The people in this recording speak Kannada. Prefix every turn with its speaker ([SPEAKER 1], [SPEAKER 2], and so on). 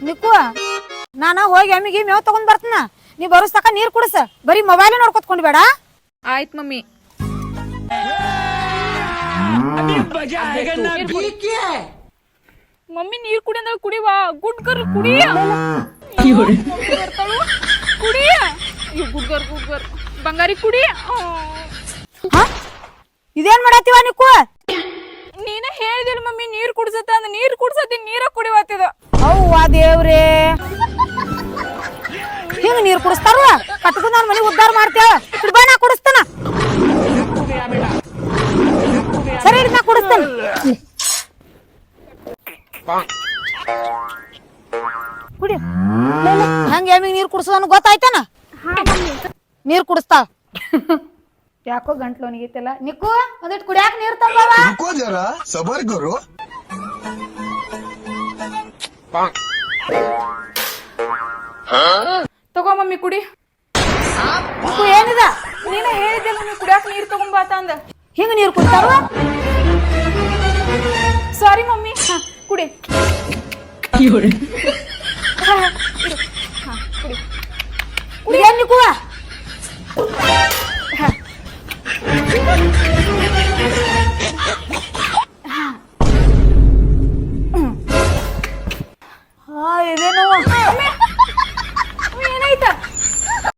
[SPEAKER 1] ನಿಕ್ಕು ನಾನ ಹೋಗಿ ಎಮ್ಮಿಗೆ ಮೇವ್ ತಗೊಂಡ್ ಬರ್ತನ. ನೀ ಬರೋಸ್ತಕ ನೀರ್ ಕುಡಿಸ. ಬರೀ ಮೊಬೈಲ್ ನೋಡ್ಕೊತ್ಕೊಂಡ್ ಬೇಡ.
[SPEAKER 2] ಆಯ್ತ್ ಮಮ್ಮಿ. ಮಮ್ಮಿ ನೀರ್ ಕುಡಿ ಅಂದ್ರೆ ಕುಡಿವಾ. ಗುಡ್ ಗರ್ ಕುಡಿಯ ಕುಡಿಯ. ಗುಡ್ ಗರ್ ಬಂಗಾರಿ ಕುಡಿಯ.
[SPEAKER 1] ಇದೇನ್ ಮಾಡತ್ತೀವ ನಿಕ್ಕು?
[SPEAKER 2] ನೀನ ಹೇಳಿದಿಲ್ಲ ಮಮ್ಮಿ ನೀರ್ ಕುಡ್ಸತ್ತ ಅಂದ. ನೀರ್ ಕುಡ್ಸತ್ತಿ ನೀರ ಕುಡಿವತ್ತಿದ.
[SPEAKER 1] ಅವ್ವ ದೇವ್ರೇ, ಹಿಂಗ ನೀರ್ ಕುಡಿಸ್ತಾರ? ಕಟ್ಕೊಂಡ್ ನನ್ ಮನಿ ಉದ್ದಾರ ಮಾಡ್ತೇವ. ಬಾ ನಾ ಕುಡಿಸ್ತಾನ. ಸರಿ ನಾ ಕುಡಿಸ್ತಾನ. ಕುಡಿ. ಹಂಗ ಎಮ್ಮಿಗೆ ನೀರ್ ಕುಡಿಸೋದನ್ನ ಗೊತ್ತಾಯ್ತಾನ? ನೀರ್ ಕುಡಿಸ್ತಾವ. ಯಾಕೋ ಗಂಟ್ಲು ಅವನಿಗೈತಲ್ಲ. ನಿಕ್ಕು ಒಂದಿಟ್ಟು ಕುಡಿಯಾಕ ನೀರ್ ತಂಬವ.
[SPEAKER 3] ಸಬರ್ ಗುರು.
[SPEAKER 2] ತಗೋ ಮಮ್ಮಿ ಕುಡಿ.
[SPEAKER 1] ನಿಕ್ಕು ಏನಿದ?
[SPEAKER 2] ನೀನ ಹೇಳಿದ್ದಿಲ್ಲ ಮಮ್ಮಿ ಕುಡಿಯಾಕ ನೀರ್ ತಗೊಂಬಾತ ಅಂದ.
[SPEAKER 1] ಹಿಂಗ ನೀರ್ ಕುಡಿತಾರ?
[SPEAKER 2] ಸಾರಿ ಮಮ್ಮಿ. ಕುಡಿ.